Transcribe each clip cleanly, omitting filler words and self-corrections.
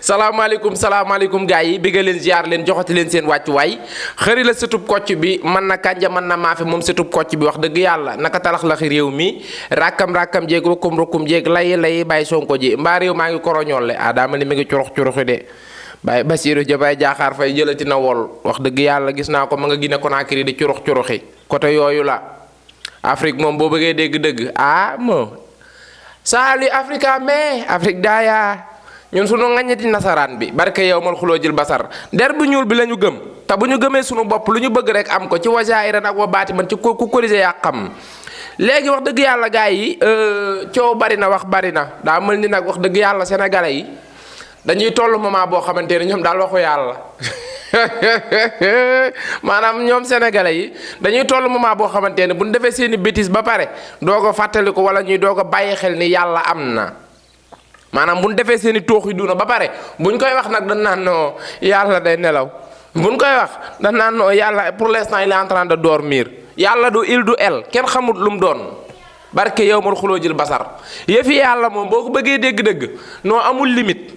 salaamaaleykum gars yi bëgg leen ziar leen joxati leen seen wàccuwaay xëri la sëtub kocc bi mën na kànja mën na maafe moom sëtub kocc bi wax dëgg yàlla naka talax laxi réew mi rakkam jéeg rukkum jéeg lay bàyyi sonko ji mbaa réew maa ngi koroñolle daama ni mi ngi curuxi de bàyyi Bassirou Diomaye Diakhar Faye jëlati na wol wax dëgg yàlla gis naa ko ma nga Guinée Conakry di curuxi côté yooyu la Afrique moom boo bëggee dégg-dëgg moo salut Africa mais Afrique daaya ñun sunu ngañati nasaraan bi barke yow mal xuloo jël basar der bu ñuul bi la ñu gëm te bu ñu gëmee sunu bopp lu ñu bëgg rek am ko ci wajairan ak wa baati man ci ku corrigé yaa xam léegi wax dëgg yàlla gars yi coow bari na wax bari na daa mel ni nag wax dëgg yàlla sénégalais yi dañuy toll moment boo xamante ne ñoom daal waxu yàlla maanaam ñoom sénégalais yi dañuy toll moment boo xamante ne bu ñu defee seeni bêtises ba pare doog a fàttaliku wala ñuy doog a bàyyi xel ni yàlla am na maanaam bu ñu defee seeni tooxi duna ba pare buñ koy wax nag dañ naan non yàlla day nelaw buñ koy wax dañ naan non yàlla pour l'instant il est en train de dormir yàlla du il du el kenn xamut lu mu doon barke yow mal xuloo jël basar yëfi yàlla moom boo ko bëggee dégg-dëgg noo amul limite.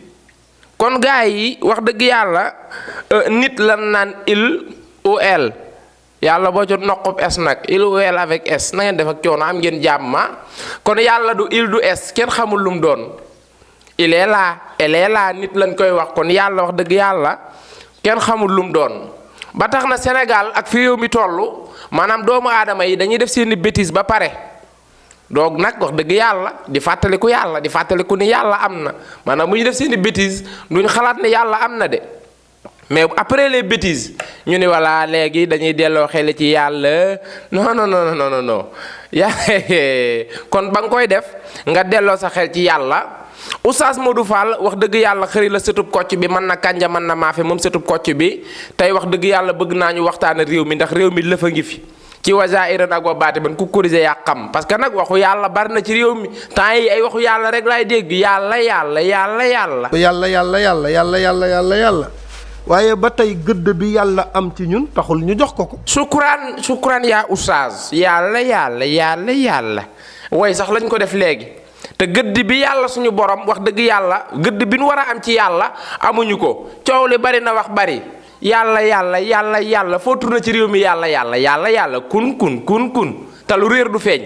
kon gars yi wax dëgg yàlla nit lan naan il ou elle yàlla boo ci noqub s nag il ou elle avec s na ngeen def ak coono am ngeen jàmm kon yàlla du il du s kenn xamul lu mu doon il est là elle est là nit lañ koy wax kon yàlla wax dëgg yàlla kenn xamul lu mu doon ba tax na Sénégal ak fi réew mi toll maanaam doomu aadama yi dañuy def seeni bêtises ba pare doog nag wax dëgg yàlla di fàttaliku ni yàlla am na maanaam bu ñu def seeni bêtises duñ xalaat ne yàlla am na de mais après les bêtises ñu ne voilà léegi dañuy delloo xel ci yàlla non kon ba nga koy def nga delloo sa xel ci yàlla Oustaz Modou Fall wax dëgg yàlla xëri la sëtub kocc bi mën na kànja mën na maafe moom sëtub kocc bi tey wax dëgg yàlla bëgg naa ñu waxtaane réew mi ndax réew mi lëfa ngi fi ci wajairan ak wa baati man ku corrigé yaa xam parce que nag waxu yàlla bari na ci réew mi temps yi ay waxu yàlla rek laay dégg yàlla waaye ba tey gëdd bi yàlla am ci ñun taxul ñu jox ko. sukkuraan yaa oustaz yàlla way sax lañ ko def léegi te gëdd bi yàlla suñu borom wax dëgg yàlla gëdd bi nu war a am ci yàlla amuñu ko coow li bari na wax bari yàlla foo tourné ci réew mi yàlla kun te lu réer du feeñ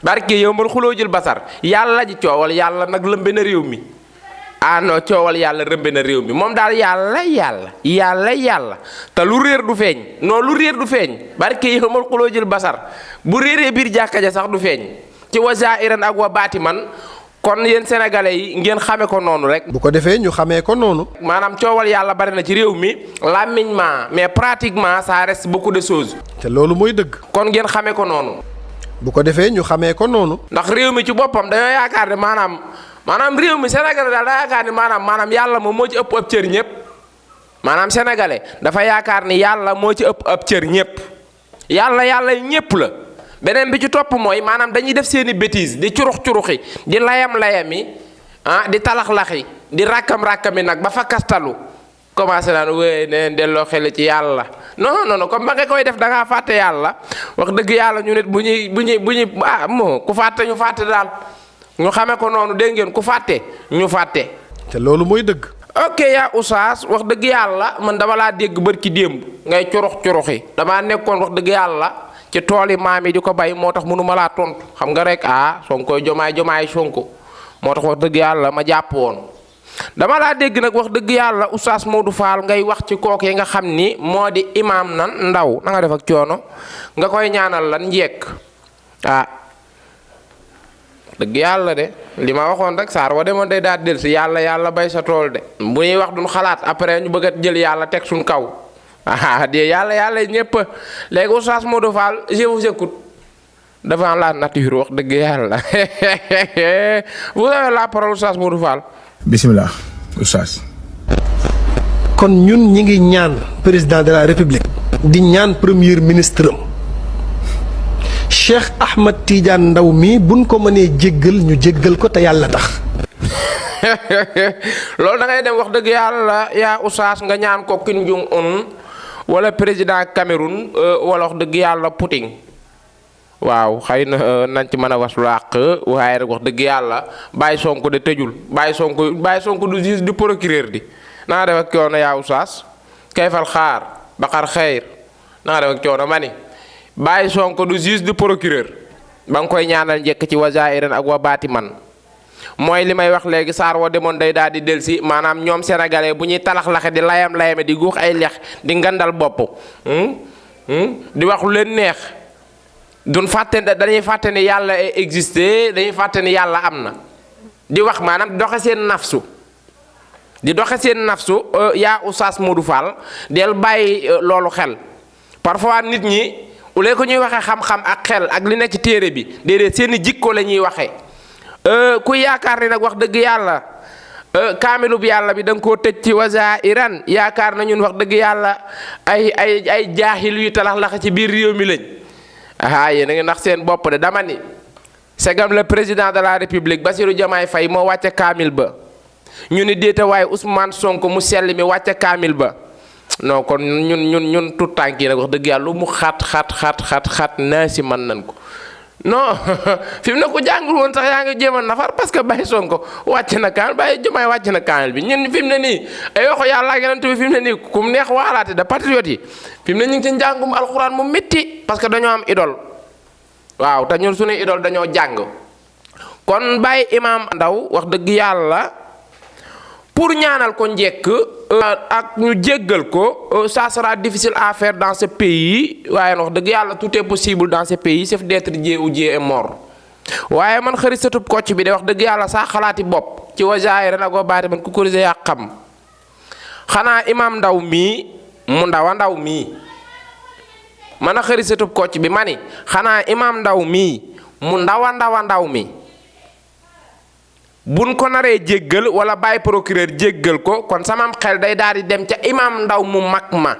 barke yow man xuloo jël basar yàlla ji coowal yàlla nag lëmbe na réew mi non coowal yàlla rëmbe na réew mi moom daal yàlla te lu réer du feeñ non lu réer du feeñ barke yow man xuloo jël basar bu réeree biir jàkka ja sax du feeñ ci wajairan ak wa baati man kon yéen sénégalais yi ngeen xamee ko noonu rek. bu ko defee ñu xamee ko noonu. maanaam coowal yàlla bari na ci réew mi làmmiñement mais pratiquement ça reste beaucoup de choses. te loolu mooy dëgg. kon ngeen xamee ko noonu. bu ko defee ñu xamee ko noonu. ndax réew mi ci boppam dañoo yaakaar ne maanaam réew mi sénégalais daal da yaakaar ni maanaam yàlla moom moo ci ëpp ab cër ñëpp maanaam sénégalais dafa yaakaar ni yàlla moo ci ëpp ab cër ñëpp yàlla ñëpp la. beneen bi ci topp mooy maanaam dañuy def seeni bêtises di curuxi di layami di talaxlaxi di rakkam-rakkami nag ba fa kastalu commencé naan wéy neen delloo xel ci yàlla non comme ba nga koy def da ngaa fàtte yàlla wax dëgg yàlla ñu nit bu ñuy ku fàtte ñu fàtte daal ñu xamee ko noonu dégg ngeen ku fàtte ñu fàtte. te loolu mooy dëgg. ok yaa Oustaz wax dëgg yàlla man dama laa dégg bërki démb ngay curuxi damaa nekkoon wax dëgg yàlla. ci tool yi maam yi di ko bay moo tax mënuma laa tontu xam nga rek Sonko jomaay Sonko moo tax wax dëgg yàlla ma jàpp woon dama laa dégg nag wax dëgg yàlla Oustaz Modou Fall ngay wax ci kook yi nga xam ni moo di imaam nan ndaw na nga def ak coono nga koy ñaanal lan njekk dëgg yàlla de li ma waxoon rek saar wa demoon day daal del si yàlla bay sa tool de bu ñuy wax duñ xalaat après ñu bëgg a jël yàlla teg suñ kaw de yàlla ñëpp léegi Oustaz Modou Fall je vous écoute devant la nature wax dëgg yàlla vous avez la parole Oustaz Modou Fall. bismillah Oustaz. kon ñun ñi ngi ñaan président de la république di ñaan premier ministre am Cheikh Ahmed Tidiane Ndaw mi buñ ko mënee jéggal ñu jéggal ko te yàlla tax. loolu da ngay dem wax dëgg yàlla yaa Oustaz nga ñaan ko Kim Jong Un wala président Cameroun wala wax dëgg yàlla Poutine waaw xëy na nañ ci mën a was lu àq waaye rek wax dëgg yàlla bàyyi Sonko de tëjul bàyyi Sonko du juge du procureur di naa def ak coono yaa Oustaz kayfal xaar baqar xeyr naa def ak coono ma ni bàyyi Sonko du juge du procureur ba nga koy ñaanal njëkk ci wazairan ak wa baati man mooy li may wax léegi saar woo demoon day daal di delsi maanaam ñoom sénégalais bu ñuy talax-laxe di layam-layame di guux ay lex di ngandal bopp di wax lu leen neex duñ fàtte dañuy fàtte ni yàlla existé dañuy fàtte ni yàlla am na di wax maanaam di doxe seen nafsu yaa Oustaz Modou Fall del bàyyi loolu xel parfois nit ñi au lieu que ñuy waxee xam-xam ak xel ak li nekk ci téere bi déedéet seeni jikko la ñuy waxee ku yaakaar ni nag wax dëgg yàlla kaamilub yàlla bi da nga koo tëj ci wazairan yaakaar na ñun wax dëgg yàlla ay jaaxil yu talax-laxe ci biir réew mi lañ yéen a ngi ndax seen bopp de dama ni segam le président de la république Bassirou Diomaye Faye moo wàcce kaamil ba ñu ni déeta waaye Ousmane Sonko mu sell mi wàcce kaamil ba non kon ñun tout tànk yi nag wax dëgg yàlla lu mu xat naa si mën nañ ko non fi mu ne ko jàngul woon sax yaa ngi jéem a nafar parce que Baye Sonko wàcc na kaamil Baye Diomaye wàcc na kaamil bi ñun fi mu ne nii ay waxu yàlla ak yonent bi fi mu ne nii ku mu neex waalaate da patriote yi fi mu ne ñu ngi ci njàngum alxuraan mu métti parce que dañoo am idole waaw te ñun suñu idole dañoo jàng kon Baye Imam Ndaw wax dëgg yàlla pour ñaanal ko njekk ak ñu jéggal ko ça sera difficile à faire dans ce pays waaye wax dëgg yàlla tout est possible dans ce pays sauf d'être Dieu ou Dieu est mort waaye man xëri satub kocc bi de wax dëgg yàlla saa xalaati bopp ci wazairan ak wa baati man ku korise yaa xam xanaa Imam Ndaw mii mu ndaw mii man a xëri satub kocc bi ma ni xanaa Imam Ndaw mii mu ndaw mi buñ ko naree jéggal wala bàyyi procureur jéggal ko kon samam xel day daal di dem ca Imam Ndaw mu mag ma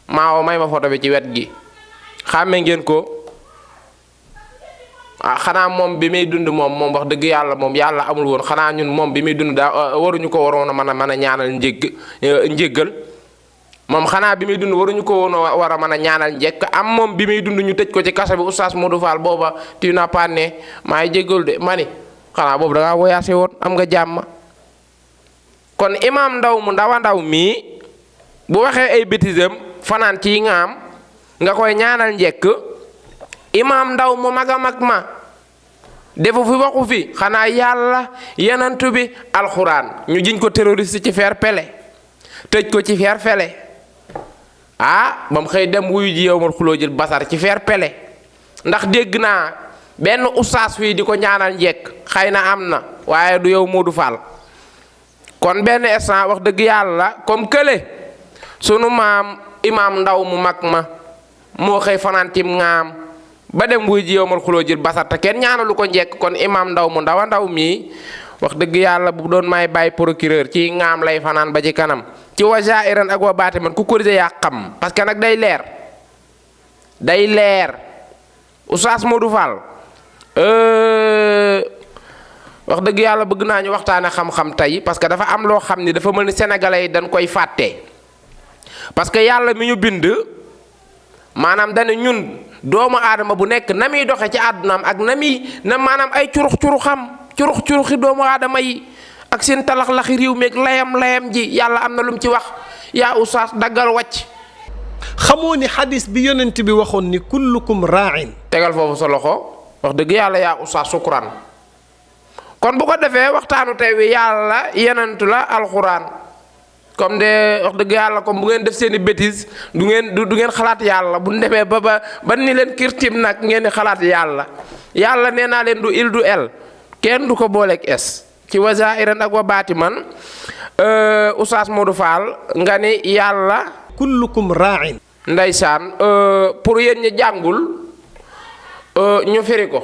maawo may ma photo bi ci wet gi xàmme ngeen ko xanaa moom bi muy dund moom wax dëgg yàlla moom yàlla amul woon xanaa ñun moom bi muy dund daa waruñu ko waroon a mën a ñaanal njéggal moom xanaa bi muy dund waruñu ko woon a war a mën a ñaanal njekk am moom bi muy dund ñu tëj ko ci kaso bi Oustaz Modou Fall booba tu n'as pas né maay jéggal de mani xanaa boobu da ngaa voyagé woon am nga jàmm kon Imam Ndaw mu ndaw mii bu waxee ay bêtisam fanaan ci ngaam nga koy ñaanal njekk Imam Ndaw mu mag a mag ma defu fi waxu fi xanaa yàlla yenantu bi alxuraan ñu jiñ ko terroriste ci feer pele tëj ko ci feer fele ba mu xëy dem wuyu ji yowmal xuloo jël basar ci feer pele ndax dégg naa benn oustaz fii di ko ñaanal njekk xëy na am na waaye du yow Modou Fall kon benn instant wax dëgg yàlla comme kële sunu maam Imam Ndaw mu mag ma moo xëy fanaan cim ngaam ba dem wuy ji yowmal xuloo jël basar te kenn ñaanalu ko njekk kon Imam Ndaw mu ndaw mii wax dëgg yàlla bu doon may bàyyi procureur ci ngaam lay fanaan ba ci kanam ci wazairan ak wa baati man ku corriger yaa xam parce que nag day leer Oustaz Modou Fall wax dëgg yàlla bëgg naa ñu waxtaane xam-xam tey parce que dafa am loo xam ni dafa mel ni sénégalais yi dañ koy fàtte parce que yàlla mi ñu bind maanaam dañu ñun doomu aadama bu nekk na muy doxe ci àddunaam ak na maanaam ay curuxi doomu aadama yi ak seen talax-laxi réew meeg layam ji yàlla am na lu mu ci wax yaa Oustaz daggal wàcc xamoo ni xadis bi yonent bi waxoon ni kullukum raa'in tegal foofu sa loxo wax dëgg yàlla yaa Oustaz sukkuraan kon bu ko defee waxtaanu tey wi yàlla yenentu la alxuraan comme de wax dëgg yàlla comme bu ngeen def seeni bêtise du ngeen xalaat yàlla bu ñu demee ba ni leen kirtim nag ngeen di xalaat yàlla nee naa leen du il du el kenn du ko booleeg es ci wazairan ak wa baati man Oustaz Modou Fall nga ni yàlla kullukum raa'in ndeysaan pour yéen ñi jàngul ñu firi ko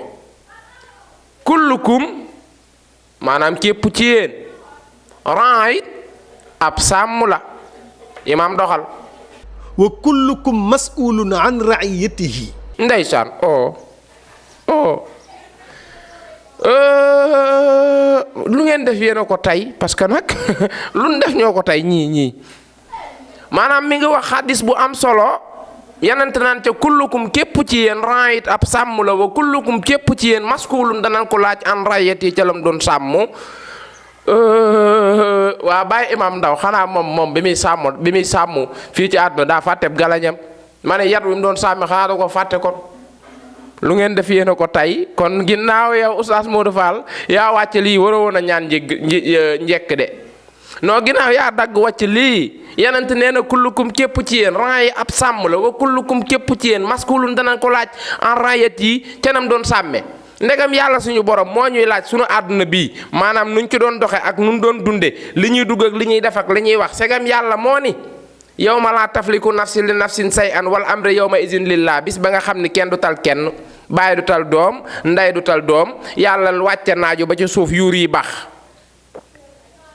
kullukum maanaam képp ci yéen raa'in ab sàmm la imaam doxal wa kullukum mas'ulun an ra'iyatihi ndeysaan lu ngeen def yéen a ko tey parce que nag lu ñu def ñoo ko tey ñii maanaam mi ngi wax xadis bu am solo yanante naan ca kullukum képp ci yéen raayit ab sàmm la wa kullukum képp ci yéen maskuulun danañ ko laaj an rayati ca lam doon sàmm. waa bàyyi imam Ndaw xanaa moom bi muy sàmm fii ci àdduna daa fàtteb galañam ma ne yat wi mu doon sàmmi xanaa da ko fàtte kon lu ngeen def yéen a ko tey kon ginnaaw yow Oustaz Modou Fall yaa wàcc lii waroo woon a ñaan njekk de non ginnaaw yaa dagg wàcc lii yenent nee na kullukum képp ci yéen ran yi ab sàmm la wa kullukum képp ci yéen maskulun danañ ko laaj en rayet yi canam doon sàmme ndegam yàlla suñu borom moo ñuy laaj suñu àdduna bii maanaam nuñ ci doon doxe ak nun doon dunde li ñuy dugg ak li ñuy def ak li ñuy wax segam yàlla moo ni yawma laa tafliku nafsin li nafsin say an wal amri yawma izin lillah bis ba nga xam ni kenn du tal kenn baay du tal doom nday du tal doom yàlla wàcce naaju ba ci suuf yuur yi baax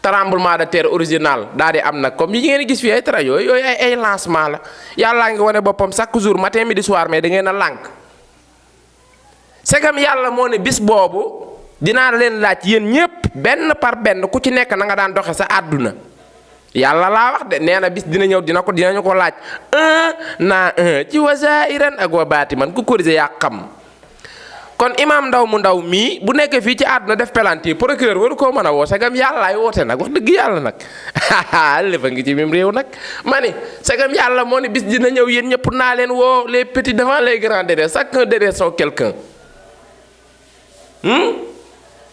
tremblement de terre original daal di am nag comme yi ngeen gis fii ay tra yooyu ay lancement la yàllaa ngi wane boppam chaque jour matin midi soir mais da ngeen a lànk segam yàlla moo ne bis boobu dinaa leen laaj yéen ñépp benn par benn ku ci nekk na nga daan doxe sa àdduna yàlla laa wax de nee na bis dina ñëw dinañu ko laaj ci wa zaahiran ak wa baatiman ku corriger yaa xam kon imam Ndaw mu ndaw mii bu nekkee fii ci àdduna def pelanti procureur waru koo mën a woo segam yàllaay woote nag wax dëgg yàlla nag léfa ngi ci même réew nag ma ni segam yàlla moo ne bis dina ñëw yéen ñëpp naa leen woo les petits devant les grands derrière chacun derrière son quelqu'un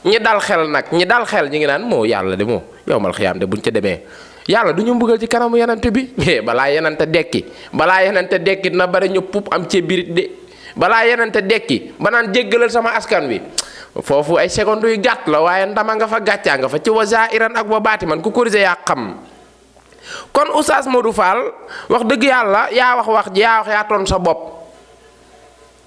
ñi dal xel nag ñi dal xel ñi ngi naan moo yàlla de moo yowmal xiyaam de buñ ca demee yàlla du ñu mbugal ci kanamu yenante bi balaa yenante dekki dina bari ñu pup am ci birit de balaa yenante dekki ba naan jéggalal sama askan wi foofu ay secondes yu gàtt la waaye ndama nga fa gàccaa nga fa ci wa zaahiran ak wa baatiman ku corriger yaa xam kon Oustaz Modou Fall wax dëgg yàlla yaa wax ji yaa toon sa bopp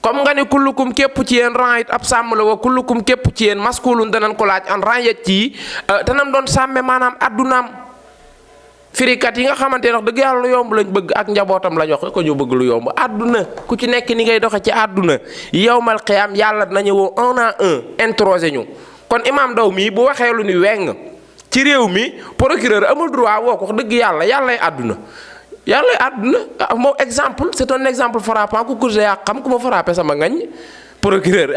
comme nga ni kullukum képp ci yéen ran it ab sàmm la wa kullukum képp ci yéen maskulun danañ ko laaj an ran yet ci tanam doon sàmme maanaam addunaam firikat yi nga xamante ne wax dëgg yàlla lu yomb lañ bëgg ak njabootam lañ wax ko ñu bëgg lu yomb àdduna ku ci nekk ni ngay doxe ci àdduna yawmal qiyaam yàlla dinañu woo un à un interroger ñu kon imam Ndaw mii bu waxee lu ni weng ci réew mi procureur amul droit woo ko wax dëgg yàllay àdduna moom exemple c'est un exemple frappant ku course yaa xam ku ma frappé sama ngañ procureur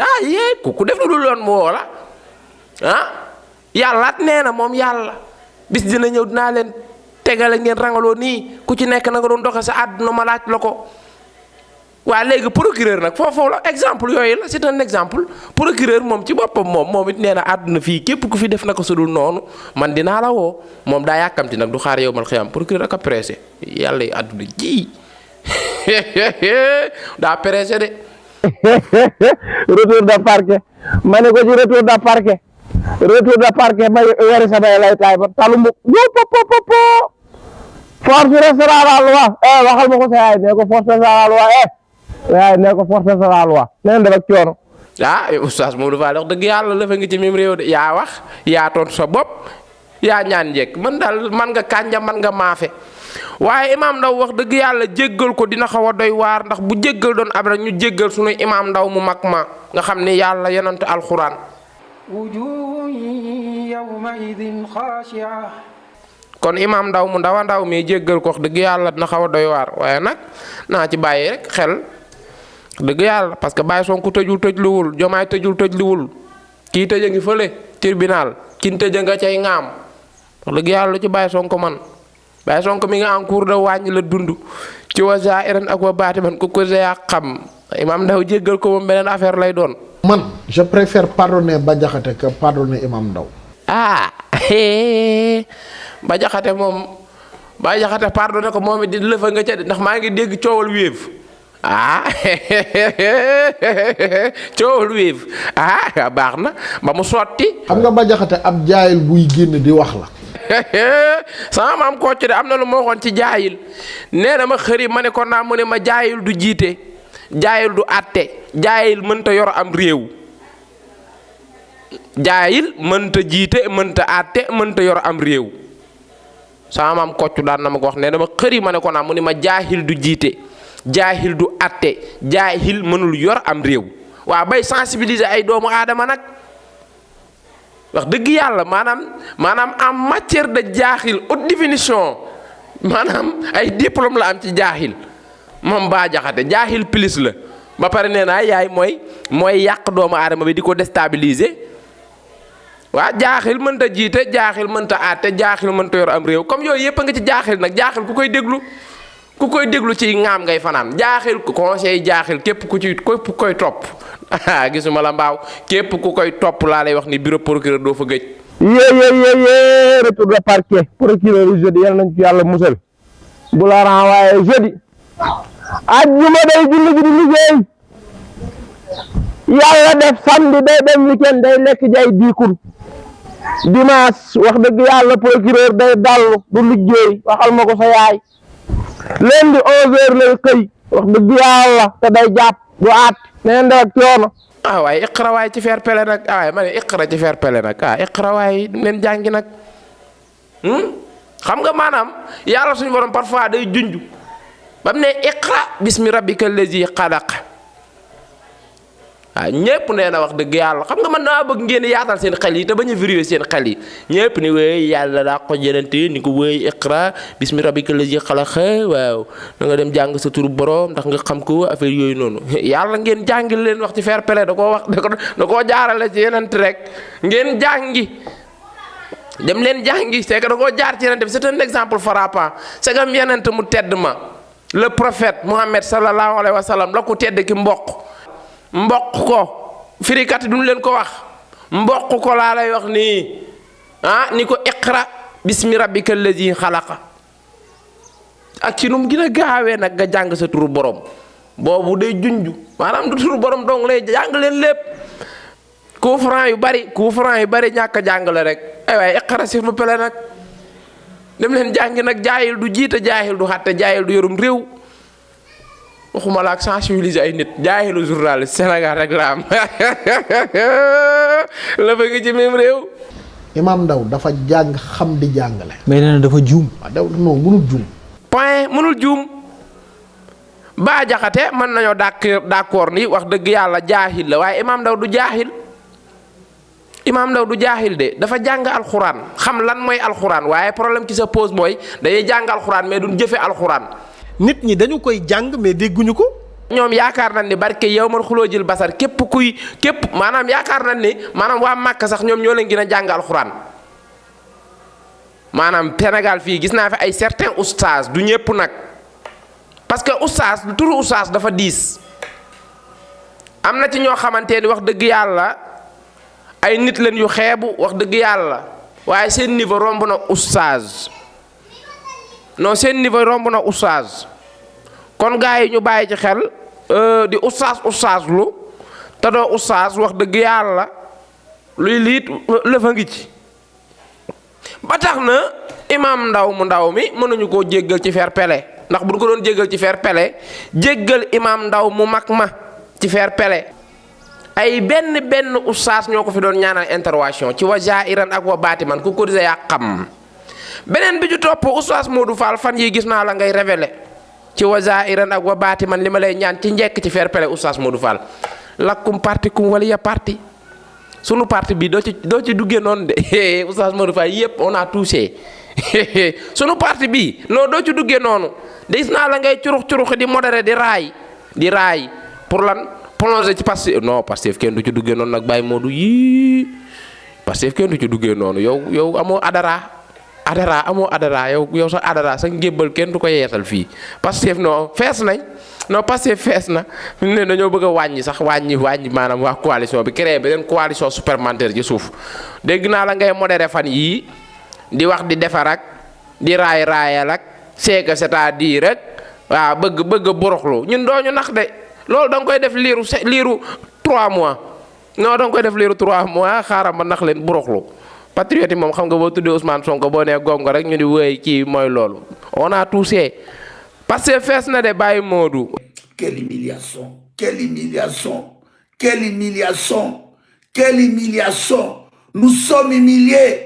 ku def lu loon mu woo la yàllaat nee na moom yàlla bis dina ñëw dinaa leen tegale ngeen rangaloo nii ku ci nekk na nga doon doxe sa àdduna ma laaj la ko waaye léegi procureur nag foofu la exemple yooyu la c'est un exemple procureur moom ci boppam moom it nee na àdduna fii képp ku fi def na ko sudul noonu man dinaa la woo moom daa yàkkamti nag du xaar yow mal xiyam procureur ak a pressé yàlla yi àdduna ji daa pressé de. retour de parquet ma ne ko ci retour de parquet ma yori samay lay taay ba talu mu force restera la loi waxal ma ko sa yaay ne ko force restera la loi yaay ne ko force restera la loi neen def ak coono Oustaz Modou Fall wax dëgg yàlla la fa ngi ci même réew de yaa wax yaa toon sa bopp yaa ñaan njekk man daal man nga kànja man nga maafe waaye imam Ndaw wax dëgg yàlla jéggal ko dina xaw a doy waar ndax bu jéggal doon ab rek ñu jéggal suñu imam Ndaw mu mag ma nga xam ni yàlla yonent alxuraan wujuhun yawmaidin xaashi'a kon imam Ndaw mu ndaw mi jéggal ko wax dëgg yàlla dina xaw a doy waar waaye nag naa ci bàyyi rek xel dëgg yàlla parce que Baye Sonko tëjluwul Jomaay tëjluwul kii tëj a ngi fële tribunal kin tëj a nga cay ŋaam wax dëgg yàlla ci Baye Sonko man Baye Sonko mi nga en cours de wàññi la dund ci wa zaahiran ak wa baatiman ku ko yaa xam imam Ndaw jéggal ko moom beneen affaire lay doon. man je préfère pardonner Bah Diakhaté que pardonner imam Ndaw. Bah Diakhaté pardonné ko moom it di lëfa nga ca ndax maa ngi dégg coowal Wave coowal Wave baax na ba mu sotti. xam nga Bah Diakhaté ab jaayil buy génn di wax la. sama maam Kocc de am na lu ma waxoon ci jaayil nee na ma xëri ma ne ko naa mu ne ma jaayil du jiite jaayil du àtte jaayil mënta yor am réew jaayil mënta jiite mënta àtte mënta yor am réew sama maam Kocc daan na ma ko wax nee na ma xëri ma ne ko naa mu ne ma jaahil du jiite jaahil du àtte jaahil mënul yor am réew waa bay sensibiliser ay doomu aadama nag wax dëgg yàlla maanaam en matière de jaahil haute définition maanaam ay diplôme la am ci jaahil moom Bah Diakhaté jaaxil plus la ba pare nee naa yaay mooy yàq doomu aadama bi di ko déstabiliser waa jaaxil mënta jiite jaaxil mënta àtte jaaxil mënta yor am réew comme yooyu yëpp a nga ci jaaxil nag jaaxil ku koy déglu ci ŋaam ngay fanaan jaaxil conseil jaaxil képp ku koy topp gisuma la mbaaw képp ku koy topp laa lay wax ni bureau procureur doo fa gëj. yee retour de parquet procureur yi jeudi yal nañ ci yàlla musal bu la renvoyé jeudi ajjuma day julli ji di liggéey yàlla def samedi day dem weekend day lekk jay diikul dimanche wax dëgg yàlla procureur day dallu du liggéey waxal ma ko sa yaay lundi 11h lay xëy wax dëgg yàlla te day jàpp du aat neen rek coono. waaye iqra waay ci fair play nag waaye ma ne iqra ci fair play nag iqra waay leen jàngi nag xam nga maanaam yàlla suñu borom parfois day junj ba mu ne iqra bismi rabbika allazi xalaq waaw ñépp nee na wax dëgg yàlla xam nga man naa bëgg ngeen yaatal seen xel yi te bañ a vérifier seen xel yi ñépp ni wéy yàlla daa ko jëlante ni ko wéy iqra bismi rabbika allazi xalaq waaw da nga dem jàng sa turu borom ndax nga xam ko affaire yooyu noonu yàlla ngeen jàngi leen wax ci fair play da koo jaarale ci yeneen rek ngeen jàngi dem leen jàngi c'est que da koo jaar ci yeneen bi c'est un exemple frappant c'est comme yeneen mu tedd ma le prophète Muhammad sallallahu alayhi wa sallam la ko tedd ki mboq ko firikat duñ leen ko wax mboq ko laa lay wax nii ni ko iqra bismi rabbika allazi xalaqa ak ci num gën a gaawee nag nga jàng sa turu borom boobu day junj maanaam du turu borom dong lay jàng leen lépp coup franc yu bari ñàkk a jàngale rek ay waaye iqra s'il vous plaît nag dem leen jàngi nag jaayil du jiite jaayil du xatte jaayil du yorum réew waxuma la ak sensibiliser ay nit jaayilu journaliste Sénégal rek la am la fa ngi ci même réew. Imam Ndao dafa jàng xam di jàngale. mais nee na dafa juum. waaw daw non mënul juum. point mënul juum Bah Diakhaté mën nañoo d'accord ni wax dëgg yàlla jaahil la waaye Imam Ndao du jaahil Imam Ndao du jaahil de dafa jàng alxuraan xam lan mooy alxuraan waaye problème qui se pose mooy dañuy jàng alxuraan mais duñ jëfe alxuraan. nit ñi dañu koy jàng mais dégguñu ko. ñoom yaakaar nañ ni barke yow man xuloo jël basar képp maanaam yaakaar nañ ni maanaam waa Màkka sax ñoom ñoo leen gën a jàng alxuraan maanaam Sénégal fii gis naa fi ay certains oustaz du ñëpp nag parce que oustaz turu oustaz dafa diis am na ci ñoo xamante ni wax dëgg yàlla ay nit leen yu xeebu wax dëgg yàlla waaye seen niveau romb na oustaz. non seen niveau romb na oustaz kon gars yi ñu bàyyi ci xel di oustaz lu te doo oustaz wax dëgg yàlla luy liit lëfa ngi ci ba tax na Imam Ndao mu ndaw mi mënuñu koo jéggal ci fair play ndax bu ñu ko doon jéggal ci fair play jéggal Imam Ndao mu mag ma ci fair play ay benn oustaz ñoo ko fi doon ñaanal intervention ci wa jairan ak wa baatiman ku ko yaa xam beneen bi ju topp oustaz Modou Fall fan yi gis naa la ngay révélé ci wa zairan ak wa baati man li ma lay ñaan ci njekk ci fair play oustaz Modou Fall lakkum parti kum wala ya parti sunu parti bi doo ci duggee noonu de oustaz Modou Fall yëpp on a touché sunu parti bi non doo ci duggee noonu de gis naa la ngay curux di modéré di raay pour lan plonger ci Pastef non Pastef kenn du ci duggee noonu nag Baye Modou yii Pastef kenn du ci duggee noonu yow amoo amoo adara yow sa adara sa ngébbal kenn du ko yeesal fii Pastef non fees nañ non Pastef fees na fi mu ne dañoo bëgg a wàññi maanaam waa coalition bi créé beneen coalition supplémentaire ci suuf dégg naa la ngay modéré fan yii di wax di defar ak di raayal ak c'est-à-dire rek waaw bëgg a boroxlu ñun doo ñu nax de loolu da nga koy def liiru 3 mois non da nga koy def liiru 3 mois xaaral ma nax leen boroxlu patriote yi moom xam nga boo tuddee Ousmane Sonko boo nee gongo rek ñu di wéy kii mooy loolu on a touché parce que fees na de Baye Modou. Quelle humiliation, quelle humiliation, quelle humiliation, quelle humiliation. Nous sommes humiliés.